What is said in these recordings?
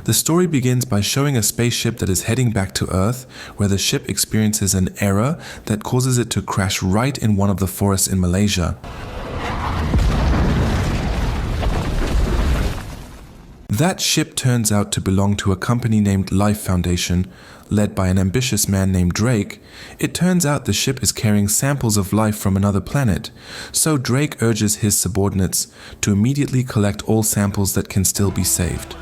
The story begins by showing a spaceship that is heading back to Earth, where the ship experiences an error that causes it to crash right in one of the forests in Malaysia. That ship turns out to belong to a company named Life Foundation, led by an ambitious man named Drake. It turns out the ship is carrying samples of life from another planet, so Drake urges his subordinates to immediately collect all samples that can still be saved.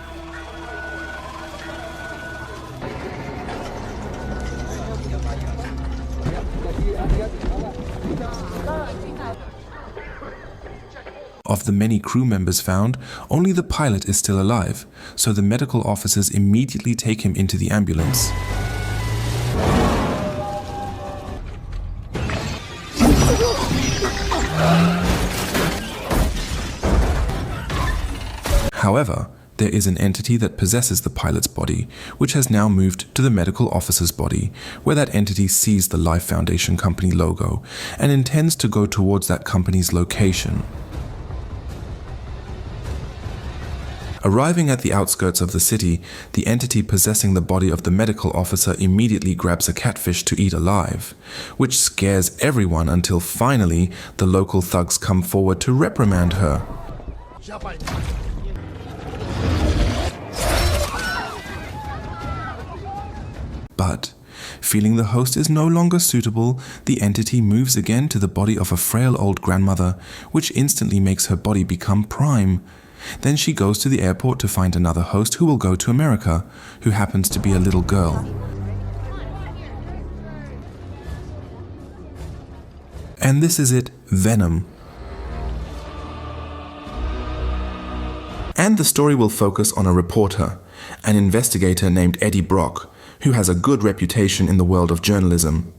Of the many crew members found, only the pilot is still alive, so the medical officers immediately take him into the ambulance. However, there is an entity that possesses the pilot's body, which has now moved to the medical officer's body, where that entity sees the Life Foundation company logo and intends to go towards that company's location. Arriving at the outskirts of the city, the entity possessing the body of the medical officer immediately grabs a catfish to eat alive, which scares everyone until finally the local thugs come forward to reprimand her. But, feeling the host is no longer suitable, the entity moves again to the body of a frail old grandmother, which instantly makes her body become prime. Then she goes to the airport to find another host who will go to America, who happens to be a little girl. And this is it, Venom. And the story will focus on a reporter, an investigator named Eddie Brock, who has a good reputation in the world of journalism.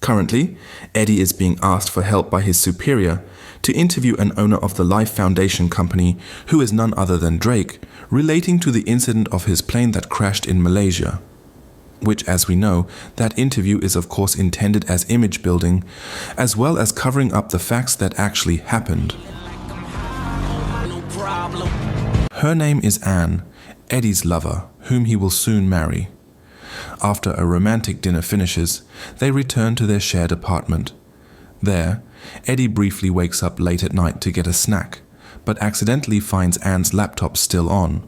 Currently, Eddie is being asked for help by his superior to interview an owner of the Life Foundation company, who is none other than Drake, relating to the incident of his plane that crashed in Malaysia. Which, as we know, that interview is of course intended as image building, as well as covering up the facts that actually happened. Her name is Anne, Eddie's lover, whom he will soon marry. After a romantic dinner finishes, they return to their shared apartment. There, Eddie briefly wakes up late at night to get a snack, but accidentally finds Anne's laptop still on.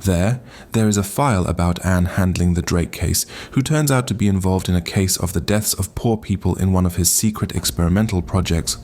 There is a file about Anne handling the Drake case, who turns out to be involved in a case of the deaths of poor people in one of his secret experimental projects.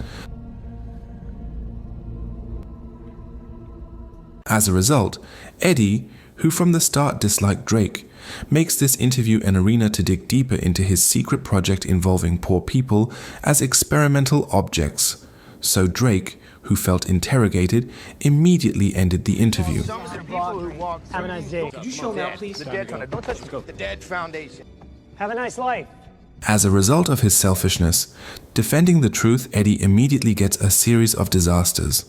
As a result, Eddie, who from the start disliked Drake, makes this interview an arena to dig deeper into his secret project involving poor people as experimental objects. So Drake, who felt interrogated, immediately ended the interview. Have a nice day. Could you show me out, please? Don't touch the Dead Foundation. Have a nice life. As a result of his selfishness, defending the truth, Eddie immediately gets a series of disasters,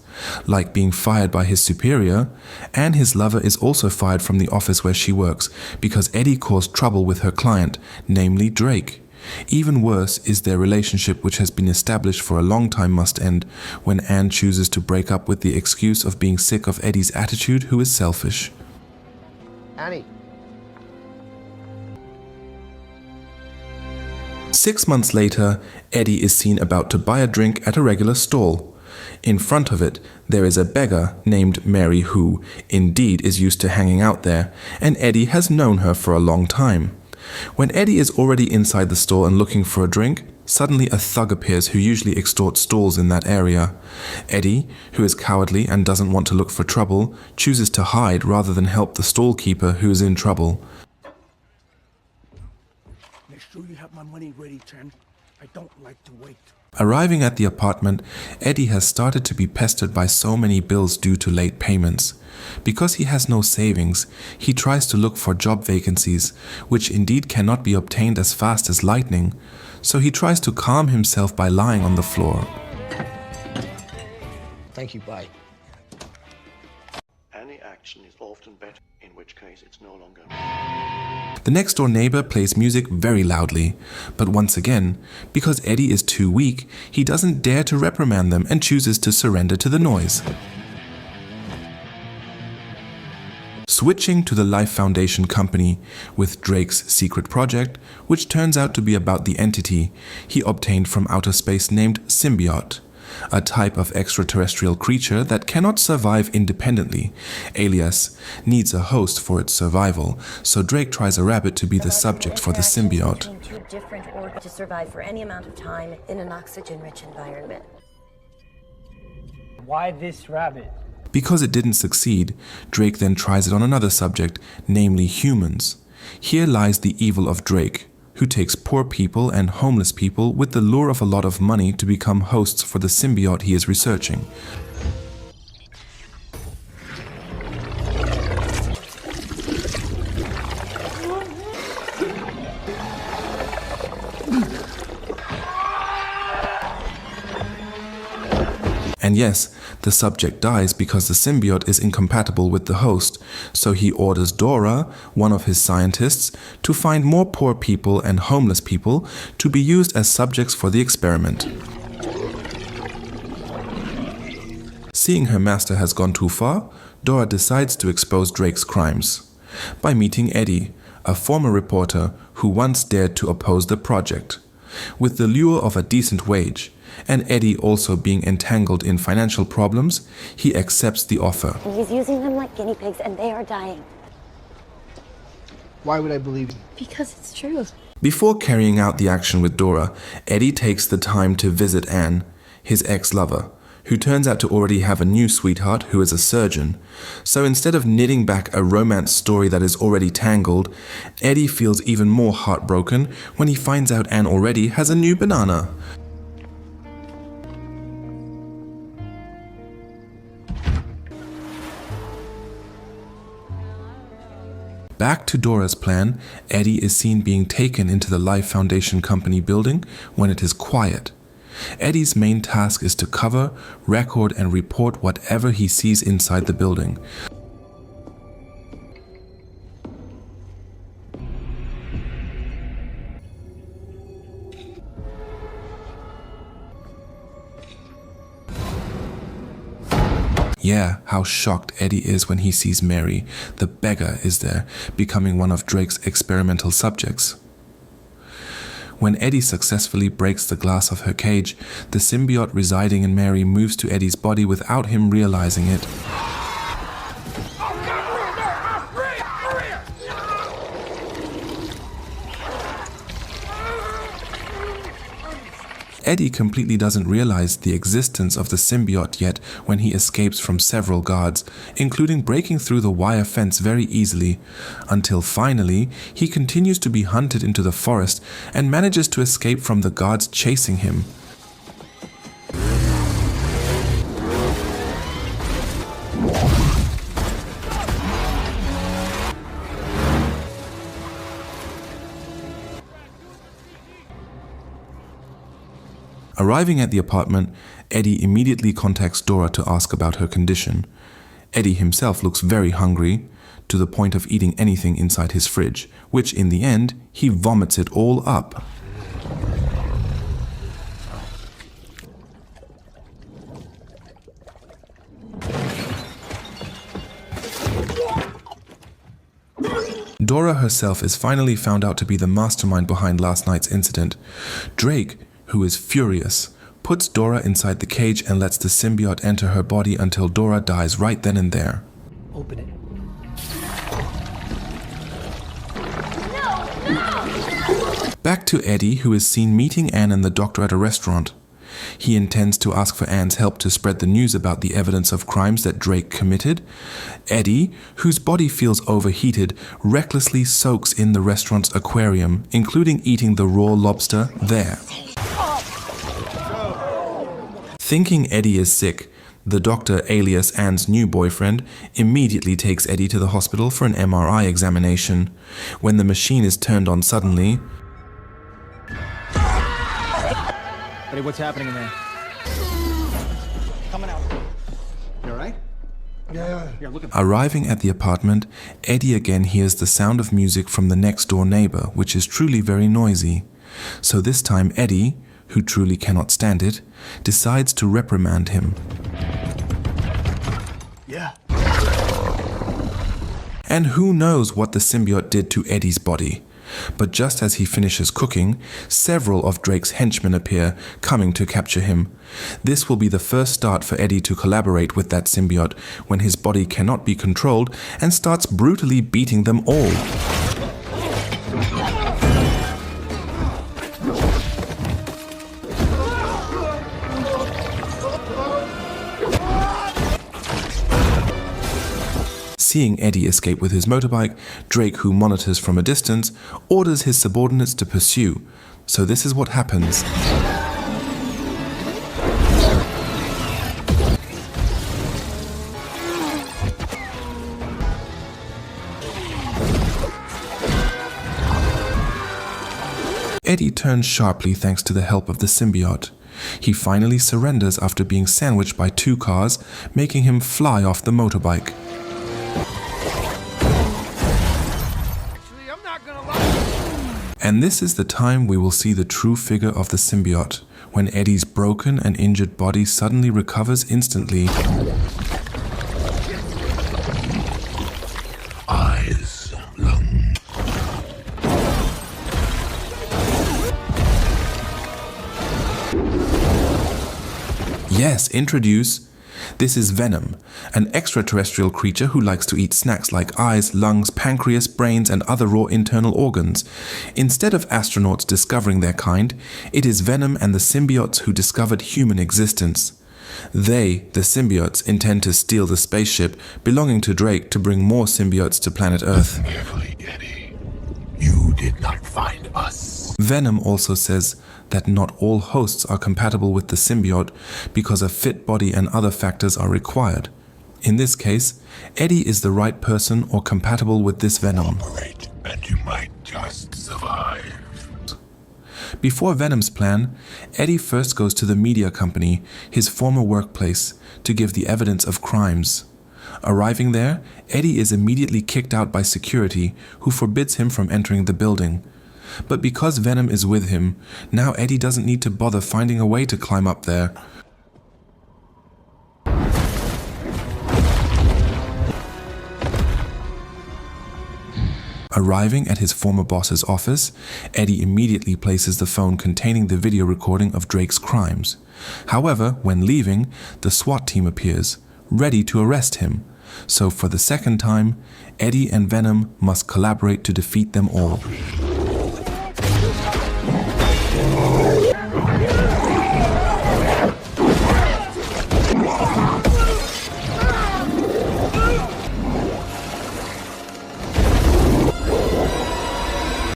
like being fired by his superior, and his lover is also fired from the office where she works because Eddie caused trouble with her client, namely Drake. Even worse is their relationship, which has been established for a long time, must end when Anne chooses to break up with the excuse of being sick of Eddie's attitude, who is selfish. Annie. 6 months later, Eddie is seen about to buy a drink at a regular stall. In front of it, there is a beggar named Mary who, indeed, is used to hanging out there, and Eddie has known her for a long time. When Eddie is already inside the store and looking for a drink, suddenly a thug appears who usually extorts stalls in that area. Eddie, who is cowardly and doesn't want to look for trouble, chooses to hide rather than help the stall keeper who is in trouble. Make sure you have my money ready, Chen. I don't like to wait. Arriving at the apartment, Eddie has started to be pestered by so many bills due to late payments. Because he has no savings, he tries to look for job vacancies, which indeed cannot be obtained as fast as lightning, so he tries to calm himself by lying on the floor. Thank you, bye. Any action is often better, in which case it's no longer. The next door neighbor plays music very loudly, but once again, because Eddie is too weak, he doesn't dare to reprimand them and chooses to surrender to the noise. switching to the Life Foundation company with Drake's secret project, which turns out to be about the entity he obtained from outer space named Symbiote, a type of extraterrestrial creature that cannot survive independently, alias needs a host for its survival, so Drake tries a rabbit to be the subject for the symbiote. Two different organs to survive for any amount of time in an oxygen-rich environment. Why this rabbit? Because it didn't succeed, Drake then tries it on another subject, namely humans. Here lies the evil of Drake, who takes poor people and homeless people with the lure of a lot of money to become hosts for the symbiote he is researching. And yes, the subject dies because the symbiote is incompatible with the host, so he orders Dora, one of his scientists, to find more poor people and homeless people to be used as subjects for the experiment. Seeing her master has gone too far, Dora decides to expose Drake's crimes by meeting Eddie, a former reporter who once dared to oppose the project. With the lure of a decent wage, and Eddie also being entangled in financial problems, he accepts the offer. And he's using them like guinea pigs, and they are dying. Why would I believe you? Because it's true. Before carrying out the action with Dora, Eddie takes the time to visit Anne, his ex-lover, who turns out to already have a new sweetheart who is a surgeon. So instead of knitting back a romance story that is already tangled, Eddie feels even more heartbroken when he finds out Anne already has a new banana. Back to Dora's plan, Eddie is seen being taken into the Life Foundation company building when it is quiet. Eddie's main task is to cover, record, and report whatever he sees inside the building. Yeah, how shocked Eddie is when he sees Mary, the beggar, is there, becoming one of Drake's experimental subjects. When Eddie successfully breaks the glass of her cage, the symbiote residing in Mary moves to Eddie's body without him realizing it. Eddie completely doesn't realize the existence of the symbiote yet when he escapes from several guards, including breaking through the wire fence very easily, until finally he continues to be hunted into the forest and manages to escape from the guards chasing him. Arriving at the apartment, Eddie immediately contacts Dora to ask about her condition. Eddie himself looks very hungry, to the point of eating anything inside his fridge, which in the end, he vomits it all up. Dora herself is finally found out to be the mastermind behind last night's incident. Drake, who is furious, puts Dora inside the cage and lets the symbiote enter her body until Dora dies right then and there. Open it. Back to Eddie, who is seen meeting Anne and the doctor at a restaurant. He intends to ask for Anne's help to spread the news about the evidence of crimes that Drake committed. Eddie, whose body feels overheated, recklessly soaks in the restaurant's aquarium, including eating the raw lobster there. Thinking Eddie is sick, the doctor, alias Anne's new boyfriend, immediately takes Eddie to the hospital for an MRI examination. When the machine is turned on suddenly... Buddy, what's happening in there? Coming out. You alright? Yeah. Arriving at the apartment, Eddie again hears the sound of music from the next door neighbor, which is truly very noisy. So this time Eddie, who truly cannot stand it, decides to reprimand him. Yeah. And who knows what the symbiote did to Eddie's body. But just as he finishes cooking, several of Drake's henchmen appear, coming to capture him. This will be the first start for Eddie to collaborate with that symbiote when his body cannot be controlled and starts brutally beating them all. Seeing Eddie escape with his motorbike, Drake, who monitors from a distance, orders his subordinates to pursue. So this is what happens. Eddie turns sharply thanks to the help of the symbiote. He finally surrenders after being sandwiched by 2 cars, making him fly off the motorbike. And this is the time we will see the true figure of the symbiote, when Eddie's broken and injured body suddenly recovers instantly. Eyes, lungs. Yes, introduce. This is Venom, an extraterrestrial creature who likes to eat snacks like eyes, lungs, pancreas, brains, and other raw internal organs. Instead of astronauts discovering their kind, it is Venom and the symbiotes who discovered human existence. They, the symbiotes, intend to steal the spaceship belonging to Drake to bring more symbiotes to planet Earth. Carefully, Eddie. You did not find us. Venom also says that not all hosts are compatible with the symbiote because a fit body and other factors are required. In this case, Eddie is the right person or compatible with this Venom. Operate, and you might just survive. Before Venom's plan, Eddie first goes to the media company, his former workplace, to give the evidence of crimes. Arriving there, Eddie is immediately kicked out by security, who forbids him from entering the building. But because Venom is with him, now Eddie doesn't need to bother finding a way to climb up there. Arriving at his former boss's office, Eddie immediately places the phone containing the video recording of Drake's crimes. However, when leaving, the SWAT team appears, ready to arrest him. So for the second time, Eddie and Venom must collaborate to defeat them all.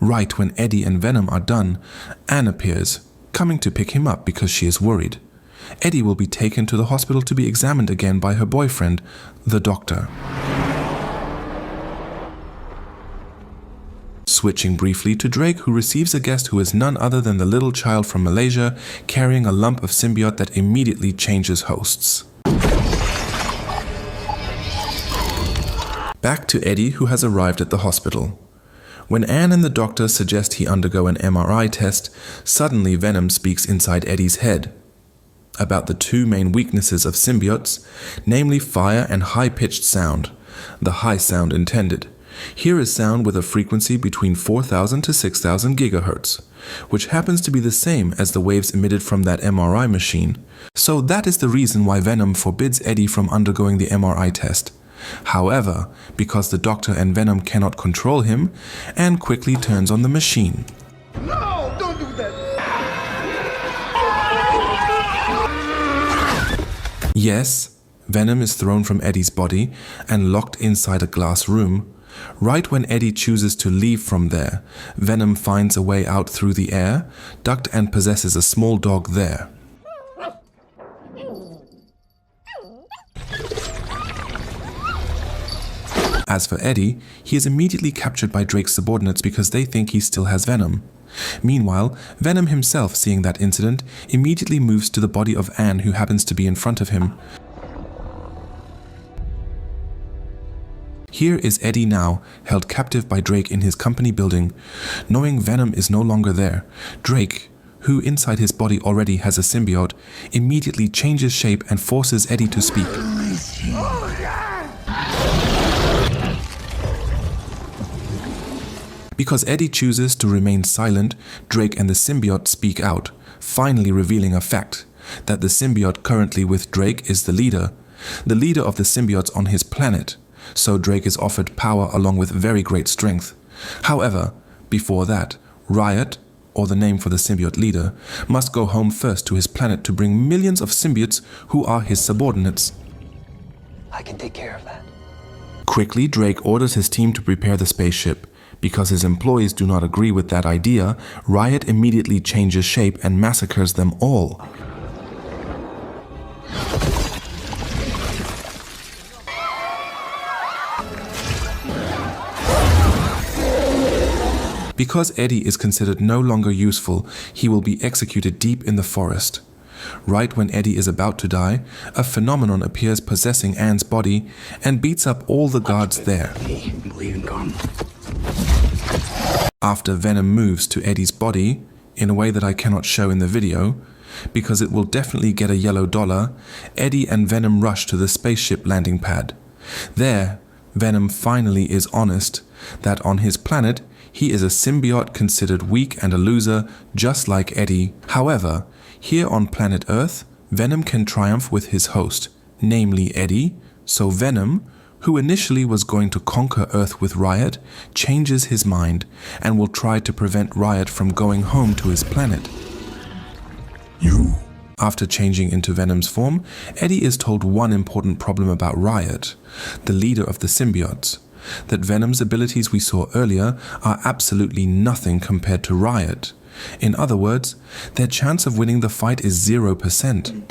Right when Eddie and Venom are done, Anne appears, coming to pick him up because she is worried. Eddie will be taken to the hospital to be examined again by her boyfriend, the doctor. Switching briefly to Drake, who receives a guest who is none other than the little child from Malaysia, carrying a lump of symbiote that immediately changes hosts. Back to Eddie, who has arrived at the hospital. When Anne and the doctor suggest he undergo an MRI test, suddenly Venom speaks inside Eddie's head about the 2 main weaknesses of symbiotes, namely fire and high-pitched sound, the high sound intended. Here is sound with a frequency between 4,000 to 6,000 gigahertz, which happens to be the same as the waves emitted from that MRI machine. So that is the reason why Venom forbids Eddie from undergoing the MRI test. However, because the Doctor and Venom cannot control him, Anne quickly turns on the machine. No, don't do that. Yes, Venom is thrown from Eddie's body and locked inside a glass room. Right when Eddie chooses to leave from there, Venom finds a way out through the air, ducked and possesses a small dog there. As for Eddie, he is immediately captured by Drake's subordinates because they think he still has Venom. Meanwhile, Venom himself, seeing that incident, immediately moves to the body of Anne, who happens to be in front of him. Here is Eddie now, held captive by Drake in his company building. Knowing Venom is no longer there, Drake, who inside his body already has a symbiote, immediately changes shape and forces Eddie to speak. Because Eddie chooses to remain silent, Drake and the symbiote speak out, finally revealing a fact, that the symbiote currently with Drake is the leader of the symbiotes on his planet, so Drake is offered power along with very great strength. However, before that, Riot, or the name for the symbiote leader, must go home first to his planet to bring millions of symbiotes who are his subordinates. I can take care of that. Quickly, Drake orders his team to prepare the spaceship. Because his employees do not agree with that idea, Riot immediately changes shape and massacres them all. Because Eddie is considered no longer useful, he will be executed deep in the forest. Right when Eddie is about to die, a phenomenon appears possessing Anne's body and beats up all the guards there. After Venom moves to Eddie's body, in a way that I cannot show in the video, because it will definitely get a yellow dollar, Eddie and Venom rush to the spaceship landing pad. There, Venom finally is honest that on his planet, he is a symbiote considered weak and a loser, just like Eddie. However, here on planet Earth, Venom can triumph with his host, namely Eddie, so Venom, who initially was going to conquer Earth with Riot, changes his mind and will try to prevent Riot from going home to his planet. After changing into Venom's form, Eddie is told one important problem about Riot, the leader of the symbiotes, that Venom's abilities we saw earlier are absolutely nothing compared to Riot. In other words, their chance of winning the fight is 0%.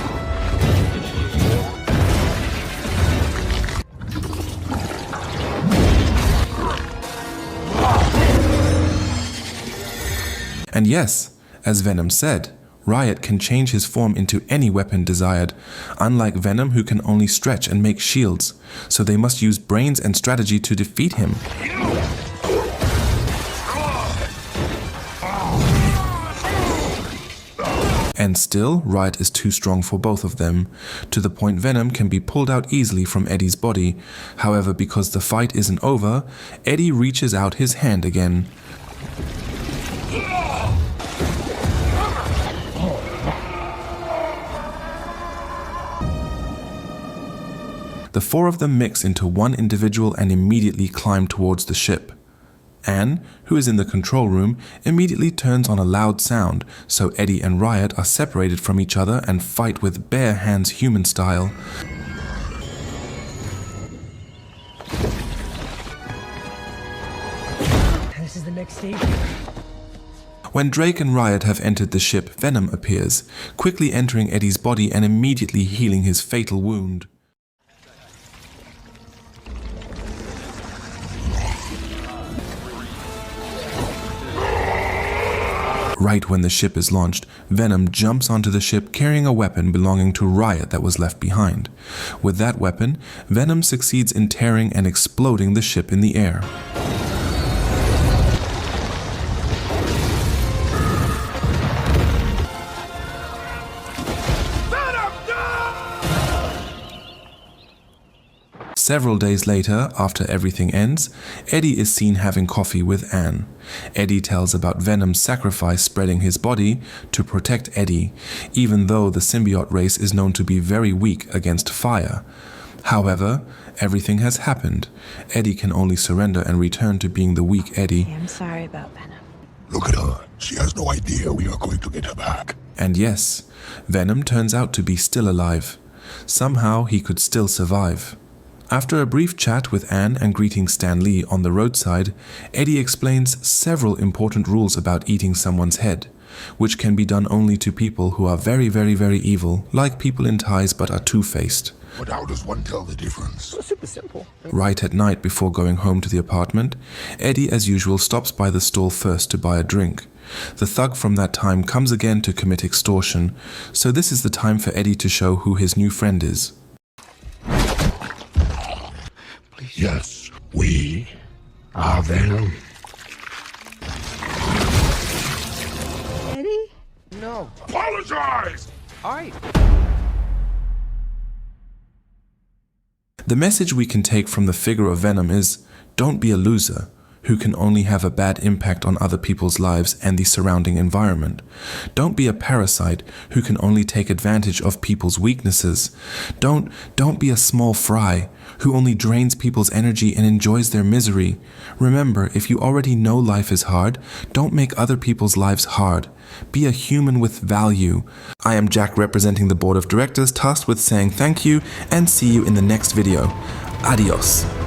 And yes, as Venom said, Riot can change his form into any weapon desired, unlike Venom who can only stretch and make shields, so they must use brains and strategy to defeat him. And still, Riot is too strong for both of them, to the point Venom can be pulled out easily from Eddie's body. However, because the fight isn't over, Eddie reaches out his hand again. The four of them mix into one individual and immediately climb towards the ship. Anne, who is in the control room, immediately turns on a loud sound, so Eddie and Riot are separated from each other and fight with bare hands human style. This is the next stage. When Drake and Riot have entered the ship, Venom appears, quickly entering Eddie's body and immediately healing his fatal wound. Right when the ship is launched, Venom jumps onto the ship carrying a weapon belonging to Riot that was left behind. With that weapon, Venom succeeds in tearing and exploding the ship in the air. Several days later, after everything ends, Eddie is seen having coffee with Anne. Eddie tells about Venom's sacrifice spreading his body to protect Eddie, even though the symbiote race is known to be very weak against fire. However, everything has happened. Eddie can only surrender and return to being the weak Eddie. I'm sorry about Venom. Look at her. She has no idea we are going to get her back. And yes, Venom turns out to be still alive. Somehow he could still survive. After a brief chat with Anne and greeting Stan Lee on the roadside, Eddie explains several important rules about eating someone's head, which can be done only to people who are very, very, very evil, like people in ties but are two-faced. But how does one tell the difference? Super simple. Right at night before going home to the apartment, Eddie as usual stops by the stall first to buy a drink. The thug from that time comes again to commit extortion, so this is the time for Eddie to show who his new friend is. Yes, we are Venom. Eddie? No. Apologize! Alright. The message we can take from the figure of Venom is, don't be a loser. who can only have a bad impact on other people's lives and the surrounding environment. Don't be a parasite who can only take advantage of people's weaknesses. Don't be a small fry who only drains people's energy and enjoys their misery. Remember, if you already know life is hard, don't make other people's lives hard. Be a human with value. I am Jack, representing the board of directors, tasked with saying thank you, and see you in the next video. Adios.